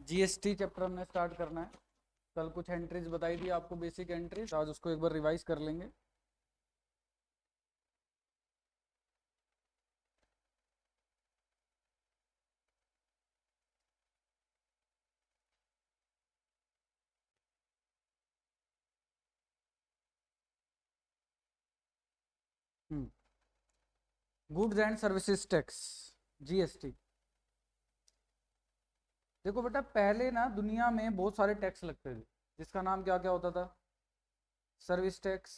GST chapter हमने start करना है। कल कुछ एंट्रीज बताई थी आपको, बेसिक एंट्रीज, आज उसको एक बार रिवाइज कर लेंगे। Goods and services tax, GST. देखो बेटा, पहले ना दुनिया में बहुत सारे टैक्स लगते थे, जिसका नाम क्या क्या होता था? सर्विस टैक्स,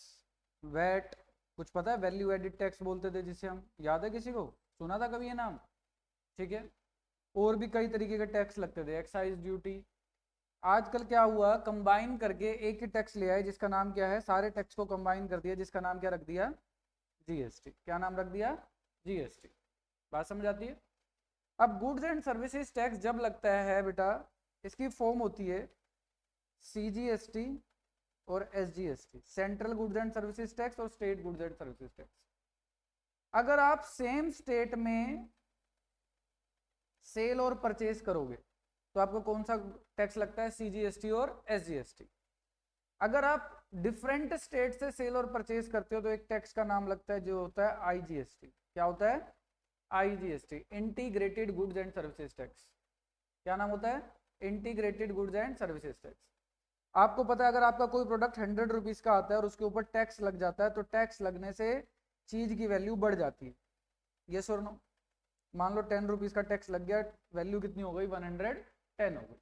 वैट, कुछ पता है? वैल्यू एडिड टैक्स बोलते थे जिसे हम, याद है किसी को? सुना था कभी ये नाम? ठीक है। और भी कई तरीके के टैक्स लगते थे, एक्साइज ड्यूटी। आजकल क्या हुआ, कंबाइन करके एक ही टैक्स ले आए जिसका नाम क्या है, सारे टैक्स को कंबाइन कर दिया जिसका नाम क्या रख दिया? जीएसटी। क्या नाम रख दिया? जीएसटी। बात समझ आती है? अब गुड्स एंड सर्विसेज टैक्स जब लगता है बेटा, इसकी फॉर्म होती है सीजीएसटी और SGST, central goods and services tax और state goods and services tax. अगर आप सेम स्टेट में सेल और परचेज करोगे तो आपको कौन सा टैक्स लगता है? सीजीएसटी और एसजीएसटी। अगर आप डिफरेंट स्टेट से सेल और परचेज करते हो तो एक टैक्स का नाम लगता है जो होता है आईजीएसटी। क्या होता है? IGST, integrated goods and services tax. क्या नाम होता है? Integrated goods and services tax. आपको पता है, अगर आपका कोई प्रोडक्ट 100 रुपीज का आता है और उसके ऊपर टैक्स लग जाता है तो टैक्स लगने से चीज की वैल्यू बढ़ जाती है। यस और नो? मान लो 10 रुपीज का टैक्स लग गया, वैल्यू कितनी हो गई? 110 हो गई।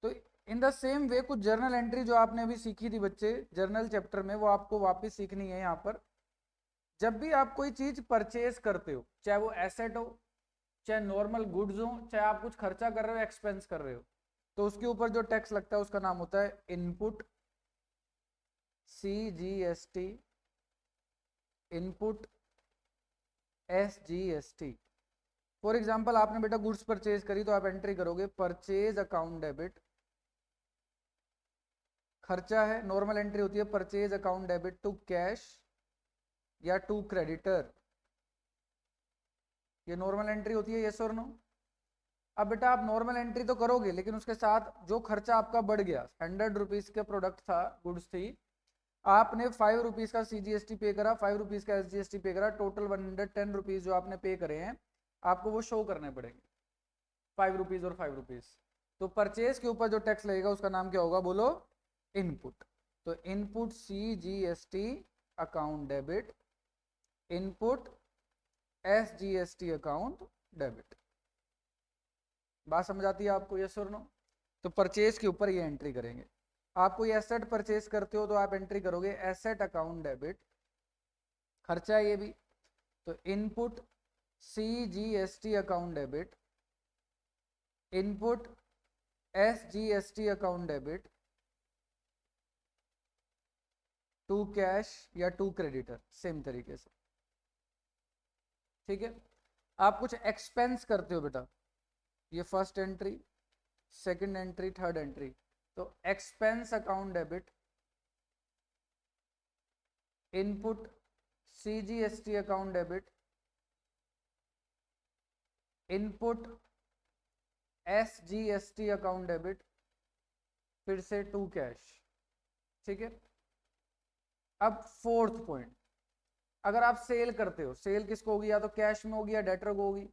तो इन द सेम वे कुछ जर्नल एंट्री जो आपने अभी सीखी थी बच्चे जर्नल चैप्टर में, वो आपको वापस सीखनी है यहाँ पर। जब भी आप कोई चीज परचेज करते हो, चाहे वो एसेट हो, चाहे नॉर्मल गुड्स हो, चाहे आप कुछ खर्चा कर रहे हो, एक्सपेंस कर रहे हो, तो उसके ऊपर जो टैक्स लगता है उसका नाम होता है input, CGST, input, SGST. For example, आपने बेटा गुड्स परचेज करी तो आप एंट्री करोगे परचेज अकाउंट डेबिट। खर्चा है, नॉर्मल एंट्री होती है purchase account debit to cash या टू क्रेडिटर। ये नॉर्मल एंट्री होती है, यस और नो? अब बेटा आप नॉर्मल एंट्री तो करोगे, लेकिन उसके साथ जो खर्चा आपका बढ़ गया, 100 रुपीज के प्रोडक्ट था, गुड्स थी, आपने 5 रुपीज का सीजीएसटी पे करा, 5 रुपीज का एसजीएसटी पे करा, टोटल 110 रुपीज जो आपने पे करे हैं आपको वो शो करने पड़ेंगे, 5 रुपीज और 5 रुपीज। तो परचेज के ऊपर जो टैक्स लगेगा उसका नाम क्या होगा? बोलो। इनपुट। तो input CGST account debit, input SGST account debit. बात समझ आती है आपको? यस और नो? तो परचेज के ऊपर ये एंट्री करेंगे। आप कोई एसेट परचेज करते हो तो आप एंट्री करोगे एसेट अकाउंट डेबिट, खर्चा है ये भी, तो input CGST account debit, input SGST account debit to cash या टू क्रेडिटर, सेम तरीके से। ठीक है। आप कुछ एक्सपेंस करते हो बेटा, ये first entry, second entry, third entry, तो expense account debit, input CGST account debit, input SGST account debit, फिर से टू कैश। ठीक है। अब फोर्थ पॉइंट, अगर आप सेल करते हो, सेल किसको होगी? या तो कैश में होगी या डेटर को होगी,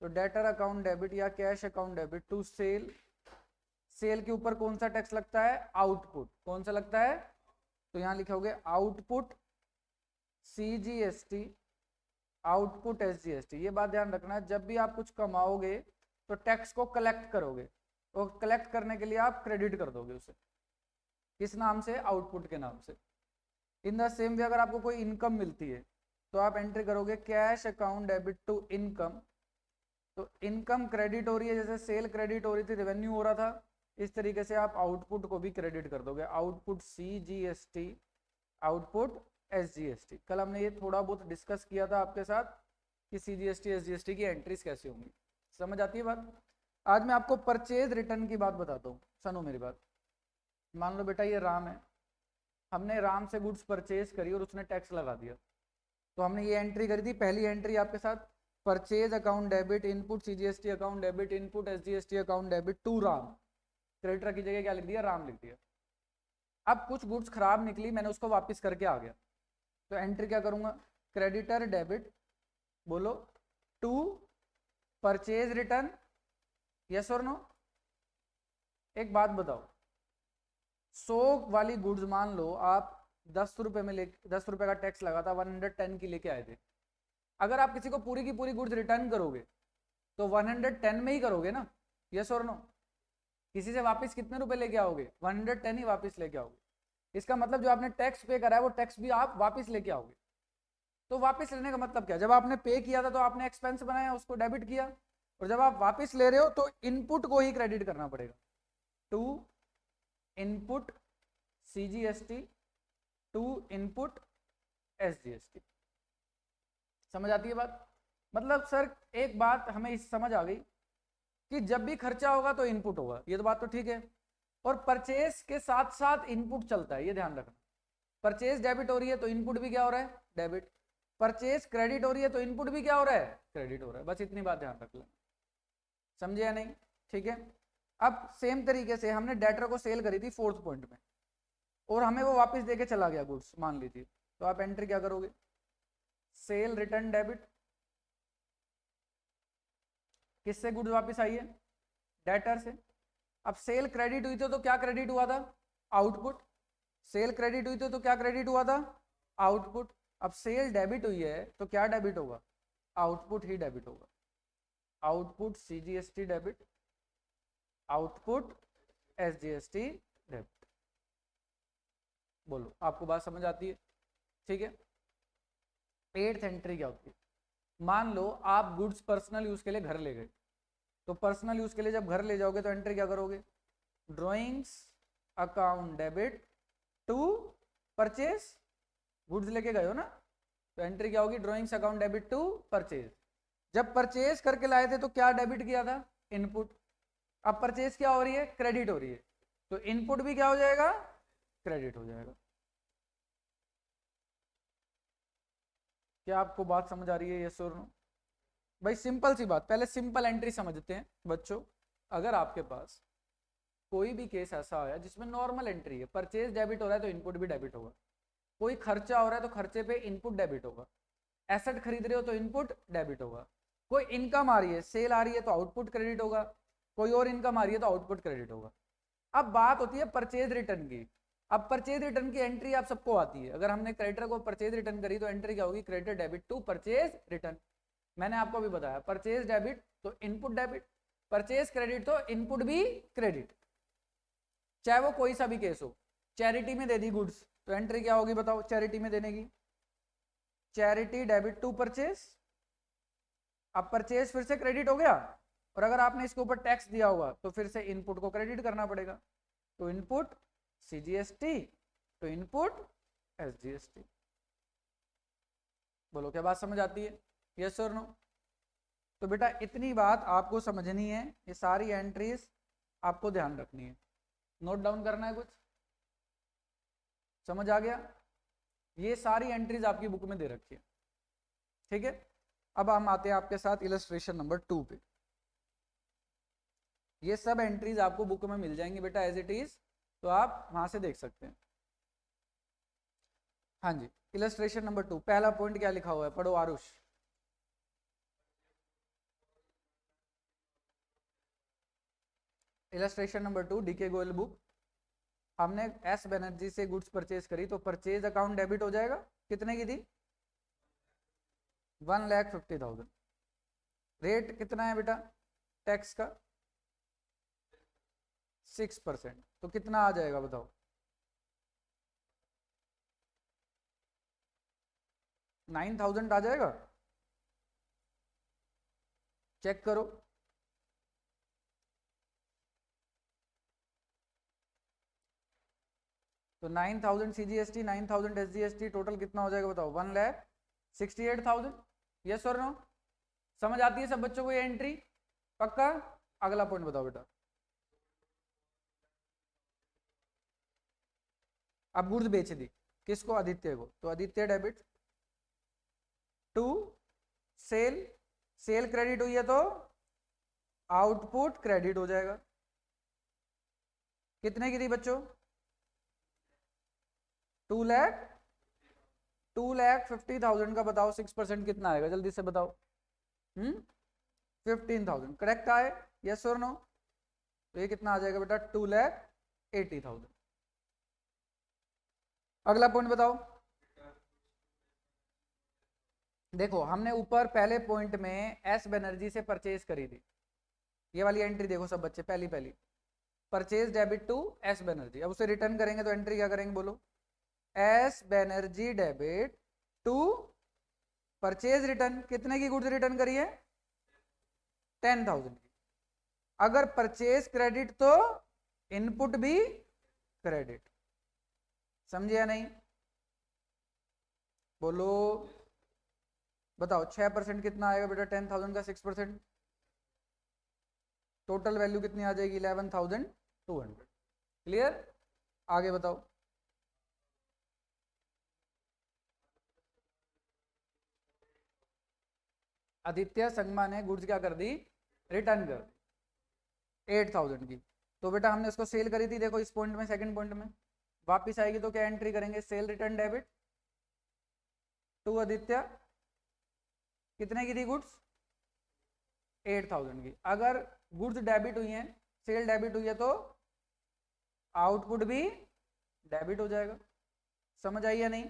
तो डेटर अकाउंट डेबिट या cash account debit to sale. Sale के ऊपर कौन सा टैक्स लगता है? आउटपुट। कौन सा लगता है? तो यहां लिखोगे आउटपुट सीजीएसटी, आउटपुट एसजीएसटी। ये बात ध्यान रखना है, जब भी आप कुछ कमाओगे तो टैक्स को कलेक्ट करोगे, तो कलेक्ट करने के लिए आप क्रेडिट कर दोगे उसे, किस नाम से? आउटपुट के नाम से। इन द सेम वे अगर आपको कोई इनकम मिलती है तो आप एंट्री करोगे cash account debit to income. तो इनकम क्रेडिट हो रही है, जैसे सेल क्रेडिट हो रही थी, रेवेन्यू हो रहा था, इस तरीके से आप आउटपुट को भी क्रेडिट कर दोगे, आउटपुट सीजीएसटी, आउटपुट एसजीएसटी। कल हमने ये थोड़ा बहुत डिस्कस किया था आपके साथ कि सीजीएसटी एसजीएसटी की एंट्रीज कैसे होंगी। समझ आती है बात? आज मैं आपको परचेज रिटर्न की बात बताता हूँ, सुनो मेरी बात। मान लो बेटा ये राम है, हमने राम से गुड्स परचेज करी और उसने टैक्स लगा दिया, तो हमने ये एंट्री करी थी, पहली एंट्री आपके साथ purchase account debit input CGST account debit input SGST account debit to Ram, creditor की जगह क्या लिख दिया, राम लिख दिया। अब कुछ गुड्स खराब निकली, मैंने उसको वापस करके आ गया, तो एंट्री क्या करूंगा, क्रेडिटर डेबिट, बोलो टू परचेज रिटर्न, यस और नो। एक बात बताओ, 100 वाली गुड्स मान लो आप 10 रुपए में 10 रुपए का टैक्स लगा था, 110 की लेके आए थे। अगर आप किसी को पूरी की पूरी गुड्स रिटर्न करोगे तो 110 में ही करोगे ना, यस और नो। किसी से वापस कितने रुपए लेके आओगे, 110 ही वापस लेके आओगे। इसका मतलब जो आपने टैक्स पे करा है वो टैक्स भी आप वापस लेके आओगे। तो वापस लेने का मतलब क्या, जब आपने पे किया था तो आपने एक्सपेंस बनाया, उसको डेबिट किया, और जब आप वापस ले रहे हो तो इनपुट को ही क्रेडिट करना पड़ेगा। To input CGST to input SGST. समझ आती है बात? मतलब सर एक बात हमें इस समझ आ गई कि जब भी खर्चा होगा तो इनपुट होगा, ये तो बात तो ठीक है। और परचेस के साथ साथ इनपुट चलता है, ये ध्यान रखना। परचेस डेबिट हो रही है तो इनपुट भी क्या हो रहा है, डेबिट। परचेस क्रेडिट हो रही है तो इनपुट भी क्या हो रहा है, क्रेडिट हो रहा है। बस इतनी बात ध्यान रख लें, समझे या नहीं? ठीक है। अब सेम तरीके से हमने डेटर को सेल करी थी 4th पॉइंट में, और हमें वो वापस देके चला गया गुड्स, मान लीजिए, तो आप एंट्री क्या करोगे, सेल रिटर्न डेबिट। किससे गुड्स वापस आई है, डेटर से। अब सेल क्रेडिट हुई थी तो क्या क्रेडिट हुआ था, आउटपुट। सेल क्रेडिट हुई थी तो क्या क्रेडिट हुआ था, आउटपुट। अब सेल डेबिट हुई है तो क्या डेबिट होगा, आउटपुट ही डेबिट होगा। Output CGST debit, output SGST debit. बोलो आपको बात समझ आती है? ठीक है। 8th एंट्री क्या होती है, मान लो आप गुड्स पर्सनल यूज के लिए घर ले गए, तो पर्सनल यूज के लिए जब घर ले जाओगे तो एंट्री क्या करोगे, drawings account debit to purchase. Goods लेके गए हो ना, तो एंट्री क्या होगी, drawings account debit to purchase. जब परचेज करके लाए थे तो क्या डेबिट किया था, इनपुट। अब परचेज क्या हो रही है, क्रेडिट हो रही है, तो इनपुट भी क्या हो जाएगा, क्रेडिट हो जाएगा। क्या आपको बात समझ आ रही है, यस और नो? भाई सिंपल सी बात, पहले सिंपल एंट्री समझते हैं बच्चों। अगर आपके पास कोई भी केस ऐसा आया जिसमें नॉर्मल एंट्री है, परचेज डेबिट हो रहा है तो इनपुट भी डेबिट होगा, कोई खर्चा हो रहा है तो खर्चे पे इनपुट डेबिट होगा, एसेट खरीद रहे हो तो इनपुट डेबिट होगा, कोई इनकम आ रही है, सेल आ रही है तो आउटपुट क्रेडिट होगा, कोई और इनकम आ रही है तो आउटपुट क्रेडिट होगा। अब बात होती है परचेज रिटर्न की। अब परचेज रिटर्न की एंट्री आप सबको आती है, अगर हमने क्रेडिटर को परचेज रिटर्न करी तो एंट्री क्या होगी, creditor debit to purchase return. मैंने आपको भी बताया, परचेज डेबिट तो इनपुट डेबिट, परचेज क्रेडिट तो इनपुट भी क्रेडिट, चाहे वो कोई सा भी केस हो। चैरिटी में दे दी गुड्स तो एंट्री क्या होगी बताओ, चैरिटी में देने की, चैरिटी डेबिट टू परचेज। अब परचेज फिर से क्रेडिट हो गया, और अगर आपने इसके ऊपर टैक्स दिया होगा तो फिर से इनपुट को क्रेडिट करना पड़ेगा, तो इनपुट सीजीएसटी तो इनपुट एसजीएसटी। बोलो क्या बात समझ आती है, यस और नो? तो बेटा इतनी बात आपको समझनी है, ये सारी एंट्रीज आपको ध्यान रखनी है, नोट डाउन करना है। कुछ समझ आ गया? ये सारी एंट्रीज आपकी बुक में दे रखी है, ठीक है। अब हम आते हैं आपके साथ इलस्ट्रेशन नंबर 2 पे। ये सब एंट्रीज आपको बुक में मिल जाएंगी बेटा एज इट इज, तो आप वहां से देख सकते हैं। हाँ जी, इलस्ट्रेशन नंबर 2 पहला पॉइंट क्या लिखा हुआ है, पढ़ो Aarush. Illustration number 2 D K Goyal book. हमने एस बनर्जी से गुड्स परचेज करी तो परचेज अकाउंट डेबिट हो जाएगा, कितने की थी, 1,50,000। रेट कितना है बेटा टैक्स का, 6%, तो कितना आ जाएगा बताओ, 9,000 आ जाएगा। चेक करो, तो 9,000 सीजीएसटी 9,000 एसजीएसटी, टोटल कितना हो जाएगा बताओ, 1,68,000। यस और नो? समझ आती है सब बच्चों को ये एंट्री, पक्का? अगला पॉइंट बताओ बेटा। अब गुड्स बेच दी किसको, आदित्य को, तो Aditya debit to sale sale credit हुई है तो आउटपुट क्रेडिट हो जाएगा। कितने की थी बच्चों? 2,50,000 का बताओ 6% कितना आएगा, जल्दी से बताओ। 15,000 करेक्ट आए, यस और नो? तो ये कितना आ जाएगा बेटा? 2,80,000। अगला पॉइंट बताओ। देखो हमने ऊपर पहले पॉइंट में एस बनर्जी से परचेज करी थी, ये वाली एंट्री देखो सब बच्चे, पहली purchase debit to S Banerjee. अब उसे रिटर्न करेंगे तो एंट्री क्या करेंगे बोलो? S Banerjee debit to purchase return. कितने की गुड्स रिटर्न करी है? 10,000 की। अगर परचेज क्रेडिट तो इनपुट भी क्रेडिट। समझे या नहीं? बोलो, बताओ 6% कितना आएगा बेटा? 10,000 का 6%, टोटल वैल्यू कितनी आ जाएगी? 11,200। क्लियर? आगे बताओ। आदित्य संगमा ने गुड्स क्या कर दी? रिटर्न कर दी 8,000 की। तो बेटा हमने उसको सेल करी थी, देखो इस पॉइंट में, सेकंड पॉइंट में वापस आएगी तो क्या एंट्री करेंगे? Sale return debit to Aditya. कितने की थी गुड्स? 8,000 की। अगर गुड्स डेबिट हुई हैं, सेल डेबिट हुई है तो आउटपुट भी डेबिट हो जाएगा। समझ आई या नहीं?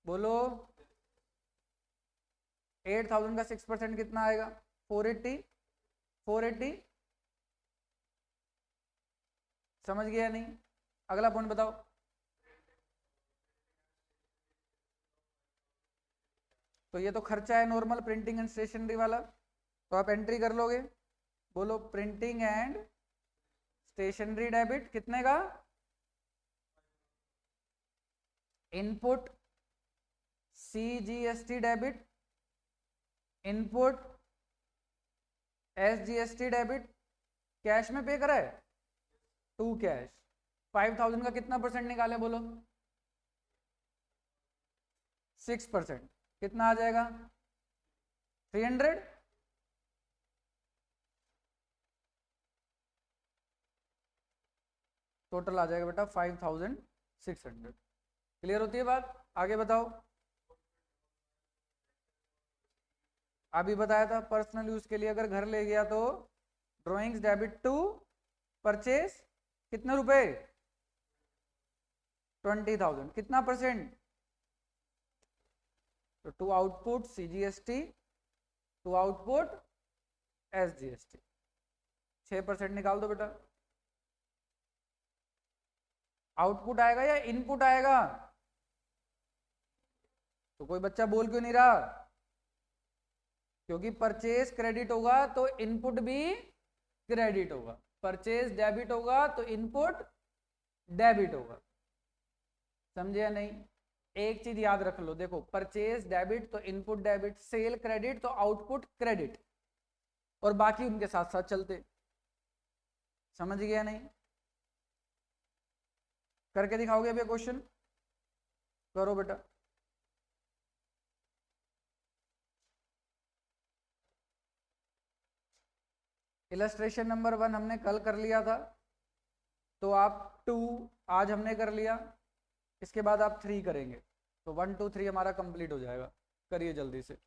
बोलो। 8,000 का 6% कितना आएगा? 480। समझ गया नहीं? अगला पॉइंट बताओ। तो ये तो खर्चा है नॉर्मल, प्रिंटिंग एंड स्टेशनरी वाला, तो आप एंट्री कर लोगे। बोलो प्रिंटिंग एंड स्टेशनरी डेबिट कितने का? Input CGST debit, input SGST debit. Cash में पे करा है? To cash. 5,000 का कितना परसेंट निकाले बोलो? 6%। कितना आ जाएगा? 300। टोटल आ जाएगा बेटा 5,600। क्लियर होती है बात? आगे बताओ। अभी बताया था पर्सनल यूज के लिए अगर घर ले गया तो ड्रॉइंग्स डेबिट टू परचेज कितने रुपए? 20,000। कितना परसेंट? तो to output CGST, to output SGST। 6% निकाल दो बेटा। आउटपुट आएगा या इनपुट आएगा? तो कोई बच्चा बोल क्यों नहीं रहा? क्योंकि परचेज क्रेडिट होगा तो इनपुट भी क्रेडिट होगा, परचेज डेबिट होगा तो इनपुट डेबिट होगा। समझे या नहीं? एक चीज याद रख लो, देखो परचेज डेबिट तो इनपुट डेबिट, सेल क्रेडिट तो आउटपुट क्रेडिट, और बाकी उनके साथ साथ चलते। समझ गया नहीं? करके दिखाओगे अभी क्वेश्चन? करो बेटा। इलस्ट्रेशन नंबर 1 हमने कल कर लिया था, तो आप 2 आज हमने कर लिया, इसके बाद आप 3 करेंगे तो 1 2 3 हमारा कंप्लीट हो जाएगा। करिए जल्दी से।